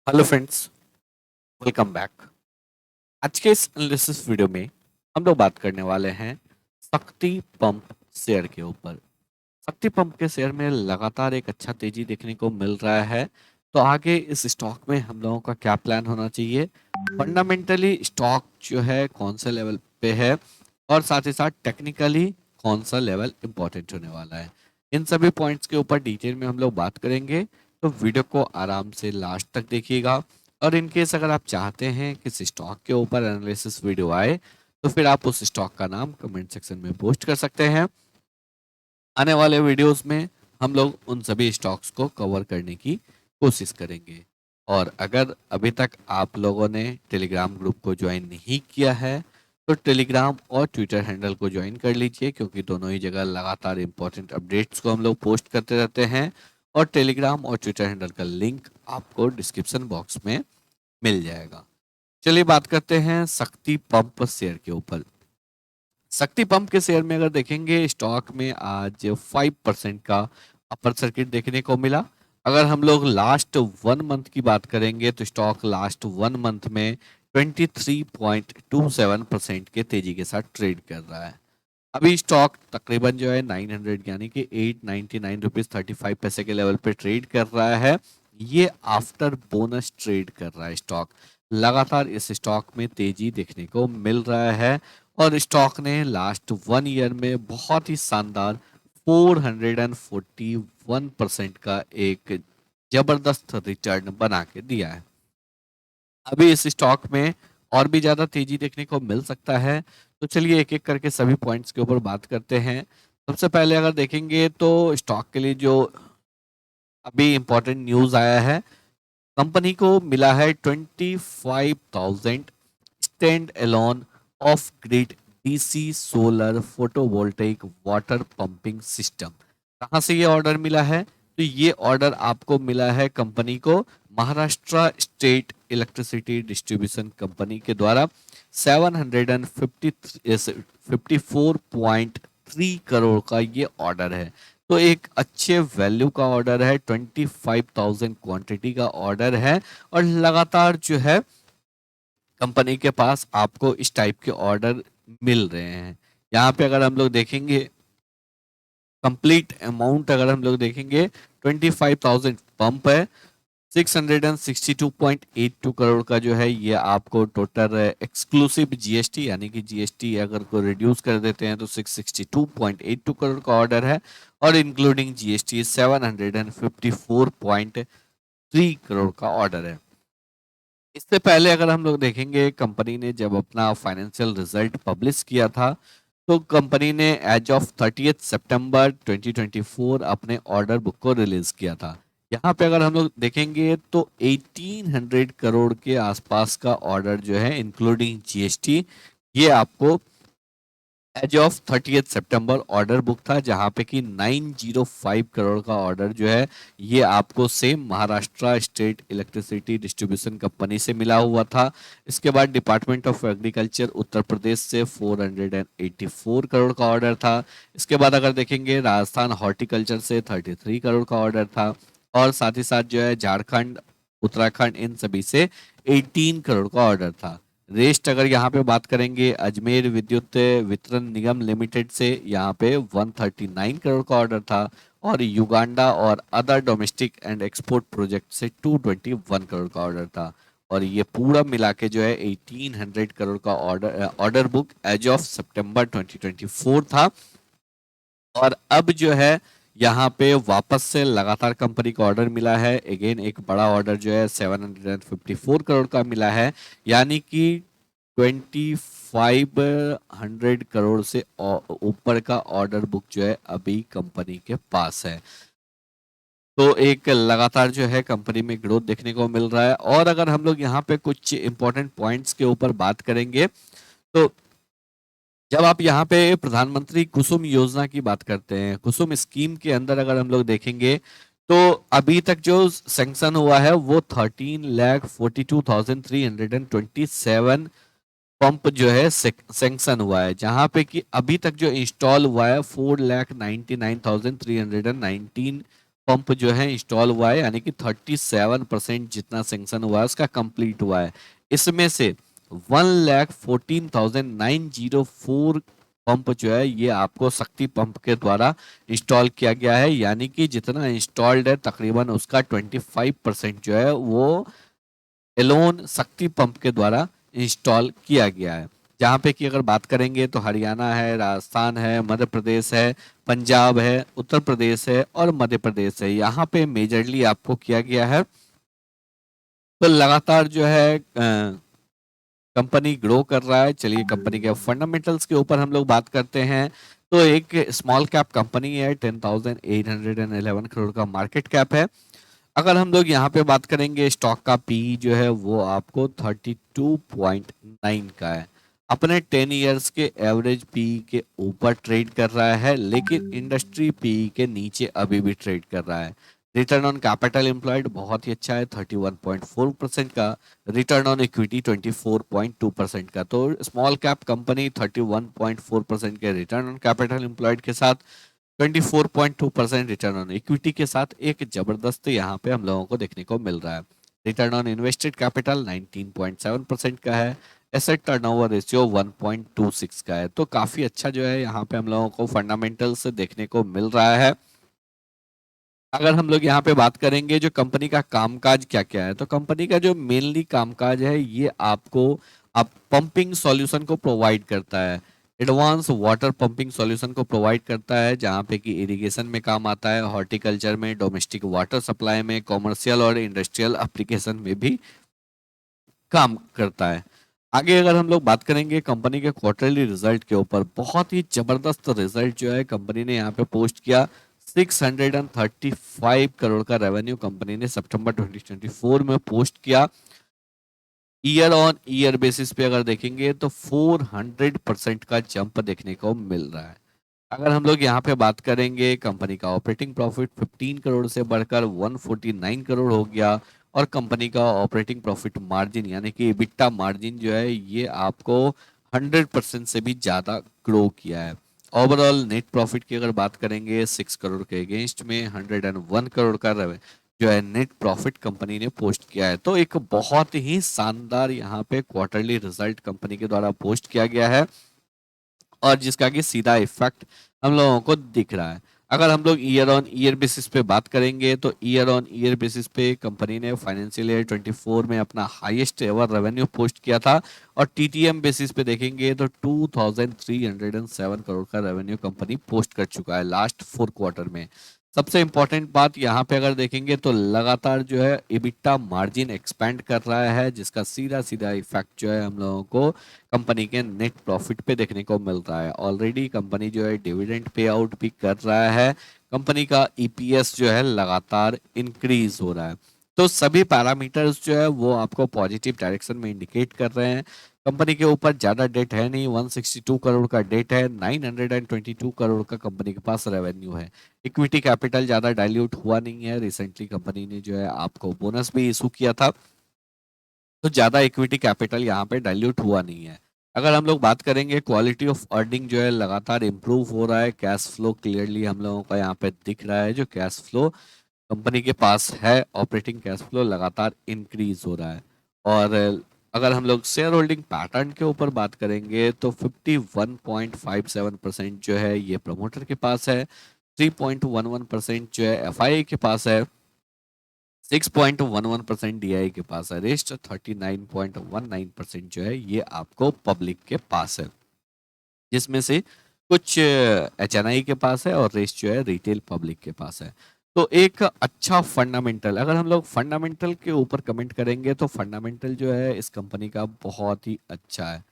Hello friends, welcome back. आज के इस एनालिसिस वीडियो में हम लोग बात करने वाले हैं शक्ति पंप शेयर के ऊपर। शक्ति पंप के शेयर में लगातार एक अच्छा तेजी देखने को मिल रहा है। तो आगे इस स्टॉक में हम लोगों का क्या प्लान होना चाहिए, फंडामेंटली स्टॉक जो है कौन से लेवल पे है और साथ ही साथ टेक्निकली कौन सा लेवल इंपॉर्टेंट होने वाला है, इन सभी पॉइंट्स के ऊपर डिटेल में हम लोग बात करेंगे। तो वीडियो को आराम से लास्ट तक देखिएगा। और इन केस अगर आप चाहते हैं कि इस स्टॉक के ऊपर एनालिसिस वीडियो आए तो फिर आप उस स्टॉक का नाम कमेंट सेक्शन में पोस्ट कर सकते हैं। आने वाले वीडियोस में हम लोग उन सभी स्टॉक्स को कवर करने की कोशिश करेंगे। और अगर अभी तक आप लोगों ने टेलीग्राम ग्रुप को ज्वाइन नहीं किया है तो टेलीग्राम और ट्विटर हैंडल को ज्वाइन कर लीजिए, क्योंकि दोनों ही जगह लगातार इंपॉर्टेंट अपडेट्स को हम लोग पोस्ट करते रहते हैं। और टेलीग्राम और ट्विटर हैंडल का लिंक आपको डिस्क्रिप्शन बॉक्स में मिल जाएगा। चलिए बात करते हैं शक्ति पंप शेयर के ऊपर। शक्ति पंप के शेयर में अगर देखेंगे स्टॉक में आज 5% का अपर सर्किट देखने को मिला। अगर हम लोग लास्ट 1 मंथ की बात करेंगे तो स्टॉक लास्ट 1 मंथ में 23.27% के तेजी के साथ ट्रेड कर रहा है। अभी स्टॉक तकरीबन जो है 900 यानी कि 899 रुपीज 35 पैसे के लेवल पे ट्रेड कर रहा है। ये आफ्टर बोनस ट्रेड कर रहा है स्टॉक। लगातार इस स्टॉक में तेजी देखने को मिल रहा है और स्टॉक ने लास्ट 1 ईयर में बहुत ही शानदार 441% का एक जबरदस्त रिटर्न बना के दिया है। अभी इस स्टॉक में और भी ज्यादा तेजी देखने को मिल सकता है। तो चलिए एक एक करके सभी पॉइंट्स के ऊपर बात करते हैं। सबसे पहले अगर देखेंगे तो स्टॉक के लिए जो अभी इंपॉर्टेंट न्यूज आया है, कंपनी को मिला है 25,000 stand alone off grid DC solar photovoltaic water pumping system. कहाँ से ये ऑर्डर मिला है? तो ये ऑर्डर आपको मिला है कंपनी को Maharashtra state electricity distribution company के द्वारा 754.3 करोड़ का ये ऑर्डर है। तो एक अच्छे वैल्यू का ऑर्डर है, 25,000 क्वांटिटी का ऑर्डर है। और लगातार जो है कंपनी के पास आपको इस टाइप के ऑर्डर मिल रहे हैं। यहाँ पे अगर हम लोग देखेंगे कंप्लीट अमाउंट, अगर हम लोग देखेंगे 25,000 पंप है, 662.82 करोड़ का जो है ये आपको टोटल एक्सक्लूसिव जीएसटी यानी कि जीएसटी अगर को रिड्यूस कर देते हैं तो 662.82 करोड़ का ऑर्डर है। और इंक्लूडिंग जीएसटी 754.3 करोड़ का ऑर्डर है। इससे पहले अगर हम लोग देखेंगे कंपनी ने जब अपना फाइनेंशियल रिजल्ट पब्लिश किया था तो कंपनी ने एज ऑफ 30 सितंबर 2024 अपने ऑर्डर बुक को रिलीज किया था। यहाँ पे अगर हम लोग देखेंगे तो 1800 करोड़ के आसपास का ऑर्डर जो है इंक्लूडिंग जीएसटी ये आपको एज ऑफ 30 सितंबर ऑर्डर बुक था, जहां पे कि 905 करोड़ का ऑर्डर जो है ये आपको same Maharashtra state electricity distribution company से मिला हुआ था। इसके बाद department of agriculture Uttar Pradesh से 484 करोड़ का ऑर्डर था। इसके बाद अगर देखेंगे राजस्थान हॉर्टिकल्चर से 33 करोड़ का ऑर्डर था। और साथ ही साथ जो है झारखंड उत्तराखंड इन सभी से 18 करोड़ का ऑर्डर था। रेस्ट अगर यहाँ पे बात करेंगे अजमेर विद्युत वितरण निगम लिमिटेड से यहाँ पे 139 करोड़ का ऑर्डर था। और युगांडा और other domestic and export project से 221 करोड़ का ऑर्डर था। और ये पूरा मिला के जो है 1800 करोड़ का ऑर्डर बुक एज ऑफ सितंबर 2024 था। और अब जो है यहाँ पे वापस से लगातार कंपनी को ऑर्डर मिला है। अगेन एक बड़ा ऑर्डर जो है 754 करोड़ का मिला है, यानी कि 2500 करोड़ से ऊपर का ऑर्डर बुक जो है अभी कंपनी के पास है। तो एक लगातार जो है कंपनी में ग्रोथ देखने को मिल रहा है। और अगर हम लोग यहाँ पे कुछ इंपॉर्टेंट पॉइंट्स के ऊपर बात करेंगे तो जब आप यहाँ पे प्रधानमंत्री कुसुम योजना की बात करते हैं, कुसुम स्कीम के अंदर अगर हम लोग देखेंगे तो अभी तक जो सैंक्शन हुआ है वो 13,42,327 पंप जो है सैंक्शन हुआ है, जहां पे कि अभी तक जो इंस्टॉल हुआ है 4,99,319 पंप जो है इंस्टॉल हुआ है, यानी कि 37% जितना सेंक्शन हुआ है उसका कंप्लीट हुआ है। इसमें से 1,14,904 पंप जो है ये आपको शक्ति पंप के द्वारा इंस्टॉल किया गया है, यानी कि जितना इंस्टॉल्ड है तकरीबन उसका 25% जो है वो एलोन शक्ति पंप के द्वारा इंस्टॉल किया गया है। जहाँ पे कि अगर बात करेंगे तो हरियाणा है, राजस्थान है, मध्य प्रदेश है, पंजाब है, उत्तर प्रदेश है और मध्य प्रदेश है, यहाँ पे मेजरली आपको किया गया है। तो लगातार जो है कंपनी ग्रो कर रहा है। चलिए कंपनी के फंडामेंटल्स के ऊपर हम लोग बात करते हैं। तो एक स्मॉल कैप कंपनी है, 10,811 करोड़ का मार्केट कैप है। अगर हम लोग यहाँ पे बात करेंगे स्टॉक का पी जो है वो आपको 32.9 का है। अपने 10 इयर्स के एवरेज पी के ऊपर ट्रेड कर रहा है, लेकिन इंडस्ट्री पी के नीचे अभी भी ट्रेड कर रहा है। रिटर्न ऑन कैपिटल एम्प्लॉयड बहुत ही अच्छा है, 31.4% का। रिटर्न ऑन इक्विटी 24.2% का। तो स्मॉल कैप कंपनी 31.4% के रिटर्न ऑन कैपिटल एम्प्लॉयड के साथ 24.2% रिटर्न ऑन इक्विटी के साथ एक जबरदस्त यहाँ पे हम लोगों को देखने को मिल रहा है। रिटर्न ऑन इन्वेस्टेड कैपिटल 19.7% का है। एसेट टर्नओवर रेशियो 1.26 का है। तो काफी अच्छा जो है यहाँ पे हम लोगों को फंडामेंटल्स देखने को मिल रहा है। अगर हम लोग यहाँ पे बात करेंगे जो कंपनी का कामकाज क्या क्या है, तो कंपनी का जो मेनली कामकाज है ये आपको आप पंपिंग सॉल्यूशन को प्रोवाइड करता है। एडवांस वाटर पंपिंग सॉल्यूशन को प्रोवाइड करता है, जहाँ पे कि इरिगेशन में काम आता है, हॉर्टिकल्चर में, डोमेस्टिक वाटर सप्लाई में, कॉमर्शियल और इंडस्ट्रियल एप्लीकेशन में भी काम करता है। आगे अगर हम लोग बात करेंगे कंपनी के क्वार्टरली रिजल्ट के ऊपर, बहुत ही जबरदस्त रिजल्ट जो है कंपनी ने यहाँ पे पोस्ट किया। 635 करोड़ का रेवेन्यू कंपनी ने सितंबर 2024 में पोस्ट किया। ईयर ऑन ईयर बेसिस पे अगर देखेंगे तो 400% का जंप देखने को मिल रहा है। अगर हम लोग यहाँ पे बात करेंगे कंपनी का ऑपरेटिंग प्रॉफिट 15 करोड़ से बढ़कर 149 करोड़ हो गया, और कंपनी का ऑपरेटिंग प्रॉफिट मार्जिन यानी कि EBITDA मार्जिन जो है ये आपको 100% से भी ज़्यादा ग्रो किया है। ओवरऑल नेट प्रॉफिट की अगर बात करेंगे 6 करोड़ के अगेंस्ट में 101 करोड़ का जो है नेट प्रॉफिट कंपनी ने पोस्ट किया है। तो एक बहुत ही शानदार यहाँ पे क्वार्टरली रिजल्ट कंपनी के द्वारा पोस्ट किया गया है, और जिसका कि सीधा इफेक्ट हम लोगों को दिख रहा है। अगर हम लोग ईयर ऑन ईयर बेसिस पे बात करेंगे तो ईयर ऑन ईयर बेसिस पे कंपनी ने फाइनेंशियल ईयर 24 में अपना हाईएस्ट एवर रेवेन्यू पोस्ट किया था, और टीटीएम बेसिस पे देखेंगे तो 2307 करोड़ का रेवेन्यू कंपनी पोस्ट कर चुका है लास्ट 4 क्वार्टर में। सबसे इंपॉर्टेंट बात यहाँ पे अगर देखेंगे तो लगातार जो है EBITDA मार्जिन एक्सपेंड कर रहा है, जिसका सीधा सीधा इफेक्ट जो है हम लोगों को कंपनी के नेट प्रॉफिट पे देखने को मिल रहा है। ऑलरेडी कंपनी जो है डिविडेंड पे आउट भी कर रहा है। कंपनी का ईपीएस जो है लगातार इंक्रीज हो रहा है। तो सभी पैरामीटर्स जो है वो आपको पॉजिटिव डायरेक्शन में इंडिकेट कर रहे हैं। कंपनी के ऊपर ज्यादा डेट है नहीं, 162 करोड़ का डेट है, 922 करोड़ का कंपनी के पास रेवेन्यू है। इक्विटी कैपिटल ज्यादा डाइल्यूट हुआ नहीं है। रिसेंटली कंपनी ने जो है आपको बोनस भी इशू किया था, तो ज्यादा इक्विटी कैपिटल यहाँ पे डाइल्यूट हुआ नहीं है। अगर हम लोग बात करेंगे क्वालिटी ऑफ अर्निंग जो है लगातार इंप्रूव हो रहा है। कैश फ्लो क्लियरली हम लोगों का यहाँ पे दिख रहा है, जो कैश फ्लो कंपनी के पास है, ऑपरेटिंग कैश फ्लो लगातार इंक्रीज हो रहा है। और अगर हम लोग शेयर होल्डिंग पैटर्न के ऊपर बात करेंगे तो 51.57% जो है ये प्रमोटर के पास है, 3.11% जो है एफआईआई के पास है, 6.11% डीआई के पास है, रेस्ट 39.19% जो है ये आपको पब्लिक के पास है, जिसमें से कुछ एचएनआई के पास है और रेस्ट जो है रिटेल पब्लिक के पास है। तो एक अच्छा फंडामेंटल, अगर हम लोग फंडामेंटल के ऊपर कमेंट करेंगे तो फंडामेंटल जो है इस कंपनी का बहुत ही अच्छा है।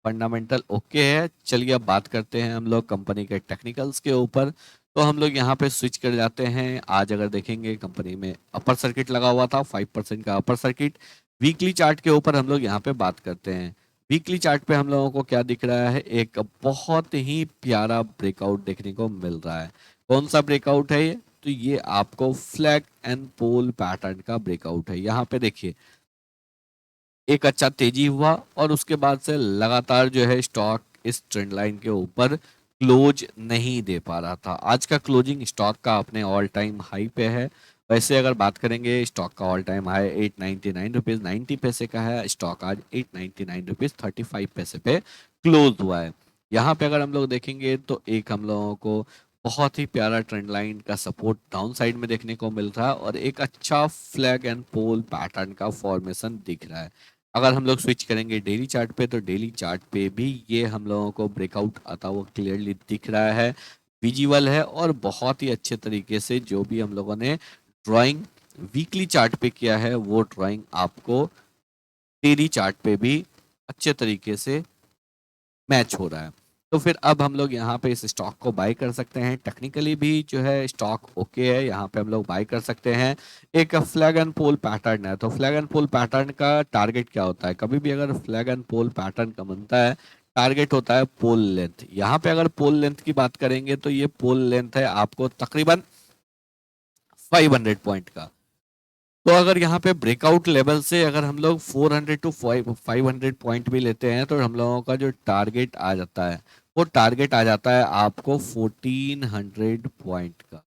फंडामेंटल ओके है। चलिए अब बात करते हैं हम लोग कंपनी के टेक्निकल्स के ऊपर। तो हम लोग यहाँ पे स्विच कर जाते हैं। आज अगर देखेंगे कंपनी में अपर सर्किट लगा हुआ था, 5% का अपर सर्किट। वीकली चार्ट के ऊपर हम लोग यहाँ पे बात करते हैं। वीकली चार्ट पे हम लोगों को क्या दिख रहा है, एक बहुत ही प्यारा ब्रेकआउट देखने को मिल रहा है। कौन सा ब्रेकआउट है ये, तो ये आपको फ्लैग एंड पोल पैटर्न का ब्रेकआउट है। यहाँ पे देखिए एक अच्छा तेजी हुआ और उसके बाद से लगातार जो है स्टॉक इस ट्रेंड लाइन के ऊपर क्लोज नहीं दे पा रहा था। आज का क्लोजिंग स्टॉक का अपने ऑल टाइम हाई पे है। वैसे अगर बात करेंगे स्टॉक का ऑल टाइम हाई 899 रुपीज़ 90 पैसे का है। स्टॉक आज 899 रुपीज़ 35 पैसे पे क्लोज हुआ है। यहाँ पे अगर हम लोग देखेंगे तो एक हम लोगों को बहुत ही प्यारा ट्रेंड लाइन का सपोर्ट डाउन साइड में देखने को मिल रहा है और एक अच्छा फ्लैग एंड पोल पैटर्न का फॉर्मेशन दिख रहा है। अगर हम लोग स्विच करेंगे डेली चार्ट पे तो डेली चार्ट पे भी ये हम लोगों को ब्रेकआउट आता हुआ क्लियरली दिख रहा है, विजिबल है और बहुत ही अच्छे तरीके से जो भी हम लोगों ने ड्राइंग वीकली चार्ट पे किया है वो ड्राइंग आपको डेली चार्ट पे भी अच्छे तरीके से मैच हो रहा है। तो फिर अब हम लोग यहाँ पे इस स्टॉक को बाय कर सकते हैं। टेक्निकली भी जो है स्टॉक ओके है, यहाँ पे हम लोग बाय कर सकते हैं। एक फ्लैग एंड पोल पैटर्न है, तो फ्लैग एंड पोल पैटर्न का टारगेट क्या होता है? कभी भी अगर फ्लैग एंड पोल पैटर्न का बनता है टारगेट होता है पोल लेंथ। यहाँ पे अगर पोल लेंथ की बात करेंगे तो ये पोल लेंथ है आपको तकरीबन 500 पॉइंट का। तो अगर यहाँ पे ब्रेकआउट लेवल से अगर हम लोग 400 टू 500 पॉइंट भी लेते हैं तो हम लोगों का जो टारगेट आ जाता है वो टारगेट आ जाता है आपको 1400 पॉइंट का।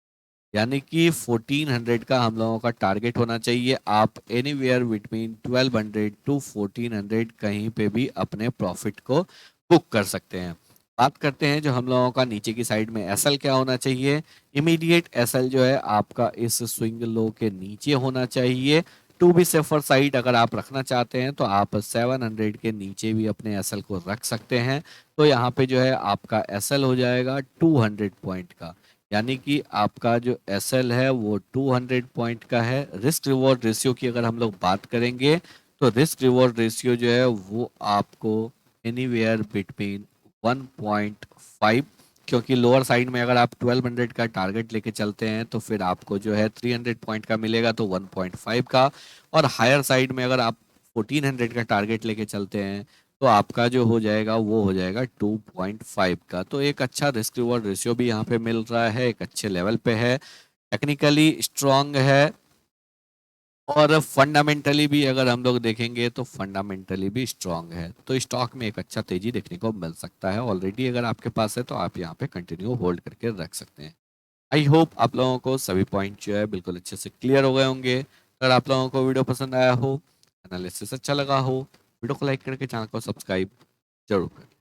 यानी कि 1400 का हम लोगों का टारगेट होना चाहिए। आप एनीवेयर बिटवीन 1200 टू 1400 कहीं पे भी अपने प्रॉफिट को बुक कर सकते हैं। बात करते हैं जो हम लोगों का नीचे की साइड में एसएल क्या होना चाहिए। इमीडिएट एसएल जो है आपका इस स्विंग लो के नीचे होना चाहिए। टू बी सेफर साइड अगर आप रखना चाहते हैं तो आप 700 के नीचे भी अपने एसएल को रख सकते हैं। तो यहाँ पे जो है आपका एसएल हो जाएगा 200 पॉइंट का। यानी कि आपका जो एसएल है वो 200 पॉइंट का है। रिस्क रिवॉर्ड रेशियो की अगर हम लोग बात करेंगे तो रिस्क रिवॉर्ड रेशियो जो है वो आपको एनीवेयर बिटवीन 1.5, क्योंकि लोअर साइड में अगर आप 1200 का टारगेट लेके चलते हैं तो फिर आपको जो है 300 पॉइंट का मिलेगा तो 1.5 का, और हायर साइड में अगर आप 1400 का टारगेट लेके चलते हैं तो आपका जो हो जाएगा वो हो जाएगा 2.5 का। तो एक अच्छा रिस्क रिवॉर्ड रेशियो भी यहाँ पे मिल रहा है, एक अच्छे लेवल पे है, टेक्निकली स्ट्रांग है और फंडामेंटली भी अगर हम लोग देखेंगे तो फंडामेंटली भी स्ट्रांग है। तो स्टॉक में एक अच्छा तेजी देखने को मिल सकता है। ऑलरेडी अगर आपके पास है तो आप यहाँ पे कंटिन्यू होल्ड करके रख सकते हैं। आई होप आप लोगों को सभी पॉइंट जो है बिल्कुल अच्छे से क्लियर हो गए होंगे। अगर आप लोगों को वीडियो पसंद आया हो, एनालिसिस अच्छा लगा हो, वीडियो को लाइक करके चैनल को सब्सक्राइब जरूर करें।